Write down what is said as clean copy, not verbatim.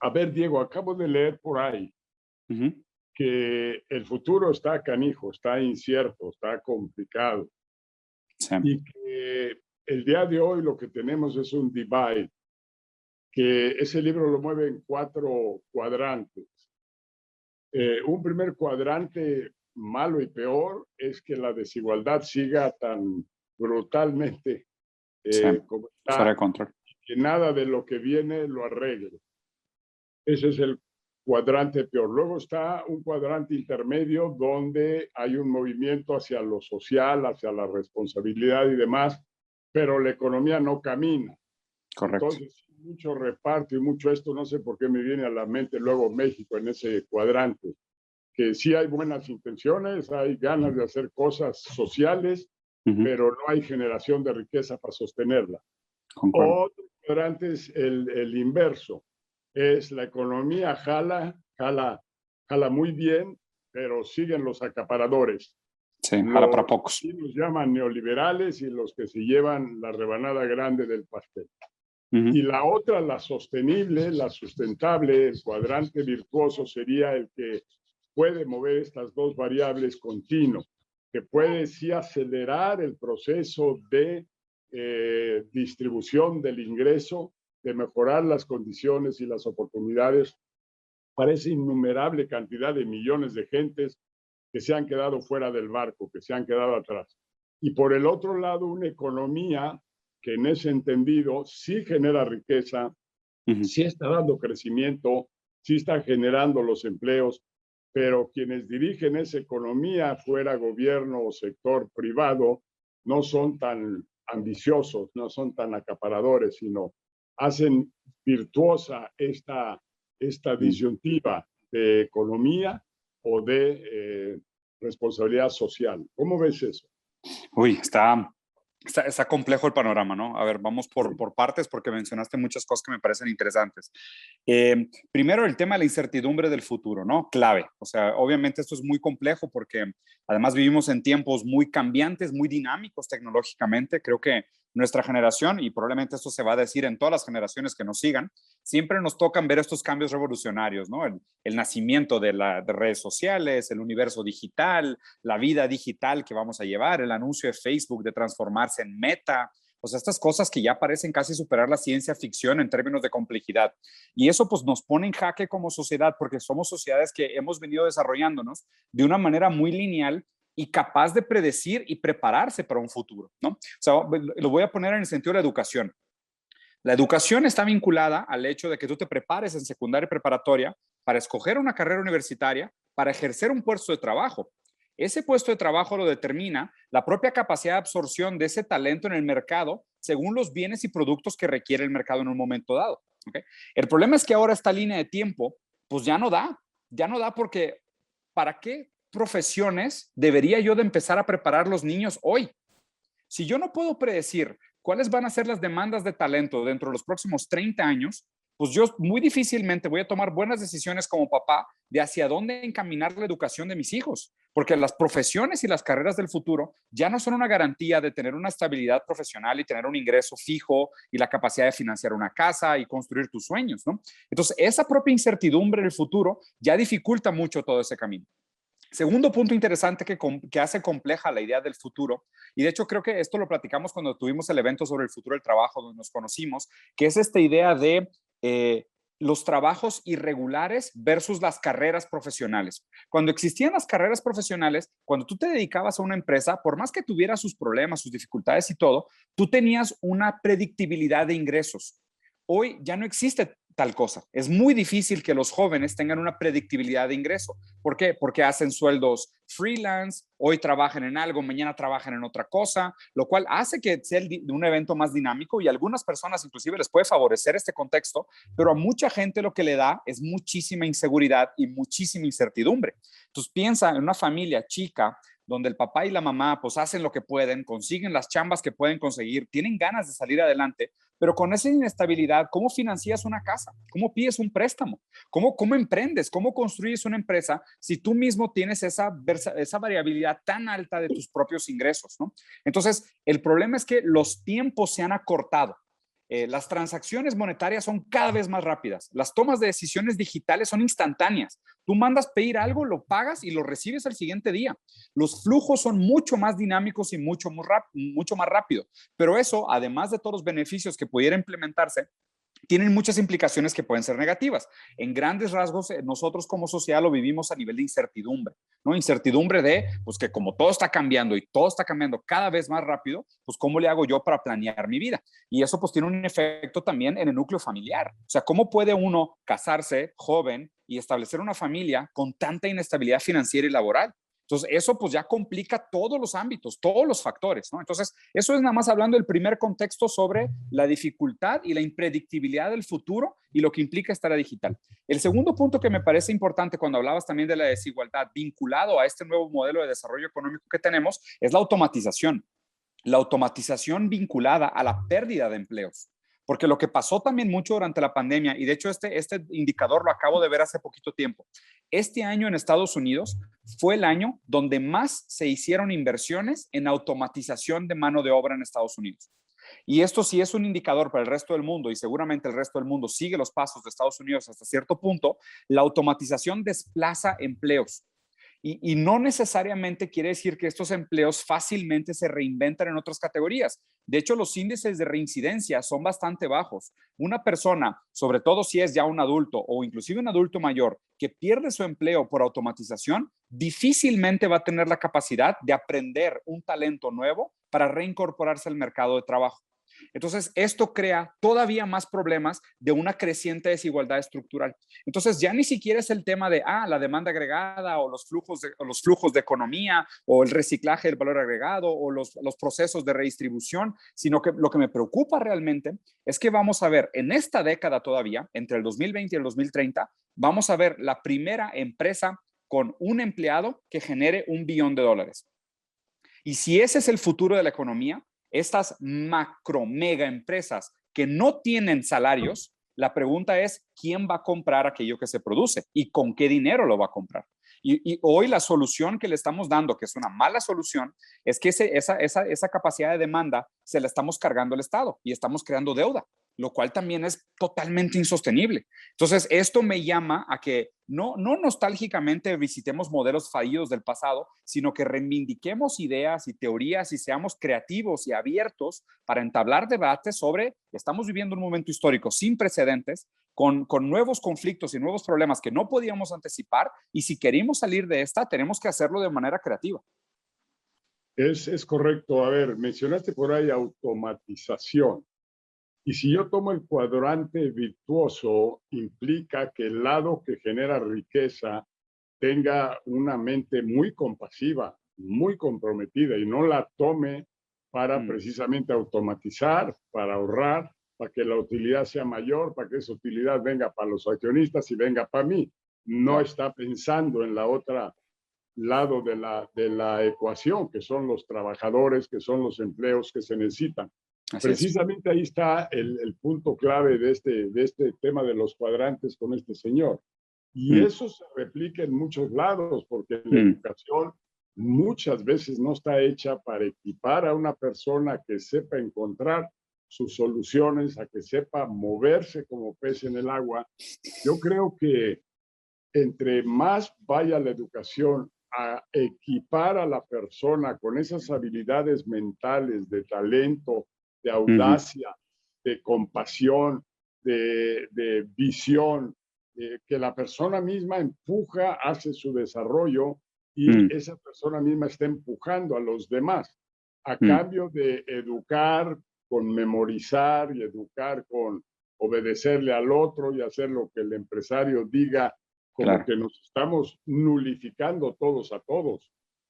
A ver, Diego, acabo de leer por ahí Ujú. que el futuro está canijo, está incierto, está complicado Sí, y que el día de hoy lo que tenemos es un divide, que ese libro lo mueve en 4 cuadrantes. Un primer cuadrante malo y peor es que la desigualdad siga tan brutalmente sí, como fuera de está, control. que nada de lo que viene lo arregle. Ese es el cuadrante peor. Luego está un cuadrante intermedio donde hay un movimiento hacia lo social, hacia la responsabilidad y demás, pero la economía no camina. Correcto. Entonces, mucho reparto y mucho esto, no sé por qué me viene a la mente luego México en ese cuadrante, que sí hay buenas intenciones, hay ganas de hacer cosas sociales, Ujú. pero no hay generación de riqueza para sostenerla. Concuerdo. Otro cuadrante es el inverso, es la economía jala muy bien, pero siguen los acaparadores. Sí, jala para Los pocos. que nos llaman neoliberales y los que se llevan la rebanada grande del pastel. Ujú. Y la otra, la sostenible, la sustentable, el cuadrante virtuoso sería el que puede mover estas dos variables continuo, que puede sí acelerar el proceso de distribución del ingreso, de mejorar las condiciones y las oportunidades para esa innumerable cantidad de millones de gentes que se han quedado fuera del barco, que se han quedado atrás. Y por el otro lado, una economía que en ese entendido sí genera riqueza, Ujú. sí está dando crecimiento, sí está generando los empleos, pero quienes dirigen esa economía, fuera gobierno o sector privado, no son tan ambiciosos, no son tan acaparadores, sino hacen virtuosa esta disyuntiva de economía o de responsabilidad social. ¿Cómo ves eso? Uy, está complejo el panorama, ¿no? A ver, vamos Sí. por partes porque mencionaste muchas cosas que me parecen interesantes. Primero, el tema de la incertidumbre del futuro, ¿no? Clave. O sea, obviamente esto es muy complejo porque además vivimos en tiempos muy cambiantes, muy dinámicos tecnológicamente. Creo que nuestra generación, y probablemente esto se va a decir en todas las generaciones que nos sigan, siempre nos tocan ver estos cambios revolucionarios, ¿no? El nacimiento de redes sociales, el universo digital, la vida digital que vamos a llevar, el anuncio de Facebook de transformarse en Meta. O sea, estas cosas que ya parecen casi superar la ciencia ficción en términos de complejidad. Y eso pues nos pone en jaque como sociedad porque somos sociedades que hemos venido desarrollándonos de una manera muy lineal y capaz de predecir y prepararse para un futuro, ¿no? O sea, lo voy a poner en el sentido de la educación. La educación está vinculada al hecho de que tú te prepares en secundaria y preparatoria para escoger una carrera universitaria, para ejercer un puesto de trabajo. Ese puesto de trabajo lo determina la propia capacidad de absorción de ese talento en el mercado según los bienes y productos que requiere el mercado en un momento dado. ¿Okay? El problema es que ahora esta línea de tiempo, pues ya no da porque ¿para qué profesiones debería yo de empezar a preparar los niños hoy? Si yo no puedo predecir cuáles van a ser las demandas de talento dentro de los próximos 30 años, pues yo muy difícilmente voy a tomar buenas decisiones como papá de hacia dónde encaminar la educación de mis hijos, porque las profesiones y las carreras del futuro ya no son una garantía de tener una estabilidad profesional y tener un ingreso fijo y la capacidad de financiar una casa y construir tus sueños, ¿no? Entonces, esa propia incertidumbre del futuro ya dificulta mucho todo ese camino. Segundo punto interesante que hace compleja la idea del futuro, y de hecho creo que esto lo platicamos cuando tuvimos el evento sobre el futuro del trabajo, donde nos conocimos, que es esta idea de los trabajos irregulares versus las carreras profesionales. Cuando existían las carreras profesionales, cuando tú te dedicabas a una empresa, por más que tuviera sus problemas, sus dificultades y todo, tú tenías una predictibilidad de ingresos. Hoy ya no existe tal cosa. Es muy difícil que los jóvenes tengan una predictibilidad de ingreso. ¿Por qué? Porque hacen sueldos freelance, hoy trabajan en algo, mañana trabajan en otra cosa, lo cual hace que sea un evento más dinámico y a algunas personas inclusive les puede favorecer este contexto, pero a mucha gente lo que le da es muchísima inseguridad y muchísima incertidumbre. Entonces piensa en una familia chica donde el papá y la mamá pues hacen lo que pueden, consiguen las chambas que pueden conseguir, tienen ganas de salir adelante, pero con esa inestabilidad, ¿cómo financias una casa? ¿Cómo pides un préstamo? ¿Cómo emprendes? ¿Cómo construyes una empresa si tú mismo tienes esa variabilidad tan alta de tus propios ingresos, ¿no? Entonces, el problema es que los tiempos se han acortado. Las transacciones monetarias son cada vez más rápidas. Las tomas de decisiones digitales son instantáneas. Tú mandas pedir algo, lo pagas y lo recibes al siguiente día. Los flujos son mucho más dinámicos y mucho más rápido. Pero eso, además de todos los beneficios que pudiera implementarse, tienen muchas implicaciones que pueden ser negativas. En grandes rasgos, nosotros como sociedad lo vivimos a nivel de incertidumbre, ¿no? Incertidumbre de, pues que como todo está cambiando y todo está cambiando cada vez más rápido, pues ¿cómo le hago yo para planear mi vida? Y eso pues tiene un efecto también en el núcleo familiar. O sea, ¿cómo puede uno casarse joven y establecer una familia con tanta inestabilidad financiera y laboral? Entonces, eso pues ya complica todos los ámbitos, todos los factores, ¿no? Entonces, eso es nada más hablando del primer contexto sobre la dificultad y la impredictibilidad del futuro y lo que implica estar digital. El segundo punto que me parece importante cuando hablabas también de la desigualdad vinculado a este nuevo modelo de desarrollo económico que tenemos es la automatización. La automatización vinculada a la pérdida de empleos. Porque lo que pasó también mucho durante la pandemia, y de hecho este indicador lo acabo de ver hace poquito tiempo, este año en Estados Unidos fue el año donde más se hicieron inversiones en automatización de mano de obra en Estados Unidos. Y esto sí es un indicador para el resto del mundo, y seguramente el resto del mundo sigue los pasos de Estados Unidos hasta cierto punto. La automatización desplaza empleos. Y no necesariamente quiere decir que estos empleos fácilmente se reinventan en otras categorías. De hecho, los índices de reincidencia son bastante bajos. Una persona, sobre todo si es ya un adulto o inclusive un adulto mayor, que pierde su empleo por automatización, difícilmente va a tener la capacidad de aprender un talento nuevo para reincorporarse al mercado de trabajo. Entonces, esto crea todavía más problemas de una creciente desigualdad estructural. Entonces, ya ni siquiera es el tema de la demanda agregada o los flujos de economía o el reciclaje del valor agregado o los procesos de redistribución, sino que lo que me preocupa realmente es que vamos a ver en esta década todavía, entre el 2020 y el 2030, vamos a ver la primera empresa con un empleado que genere $1 billón. Y si ese es el futuro de la economía, estas macro mega empresas que no tienen salarios, la pregunta es, ¿quién va a comprar aquello que se produce y con qué dinero lo va a comprar? Y hoy la solución que le estamos dando, que es una mala solución, es que esa capacidad de demanda se la estamos cargando al Estado y estamos creando deuda, lo cual también es totalmente insostenible. Entonces, esto me llama a que no nostálgicamente visitemos modelos fallidos del pasado, sino que reivindiquemos ideas y teorías y seamos creativos y abiertos para entablar debates sobre, estamos viviendo un momento histórico sin precedentes, con nuevos conflictos y nuevos problemas que no podíamos anticipar, y si queremos salir de esta, tenemos que hacerlo de manera creativa. Es correcto. A ver, mencionaste por ahí automatización. Y si yo tomo el cuadrante virtuoso, implica que el lado que genera riqueza tenga una mente muy compasiva, muy comprometida y no la tome para precisamente automatizar, para ahorrar, para que la utilidad sea mayor, para que esa utilidad venga para los accionistas y venga para mí. No está pensando en la otra lado de la ecuación, que son los trabajadores, que son los empleos que se necesitan. Así es. Precisamente ahí está el punto clave de este tema de los cuadrantes con este señor. Y eso se replica en muchos lados, porque la educación muchas veces no está hecha para equipar a una persona que sepa encontrar sus soluciones, a que sepa moverse como pez en el agua. Yo creo que entre más vaya la educación a equipar a la persona con esas habilidades mentales de talento, de audacia, de compasión, de visión, que la persona misma empuja, hace su desarrollo y esa persona misma está empujando a los demás a cambio de educar con memorizar y educar con obedecerle al otro y hacer lo que el empresario diga, como que nos estamos nulificando todos a todos.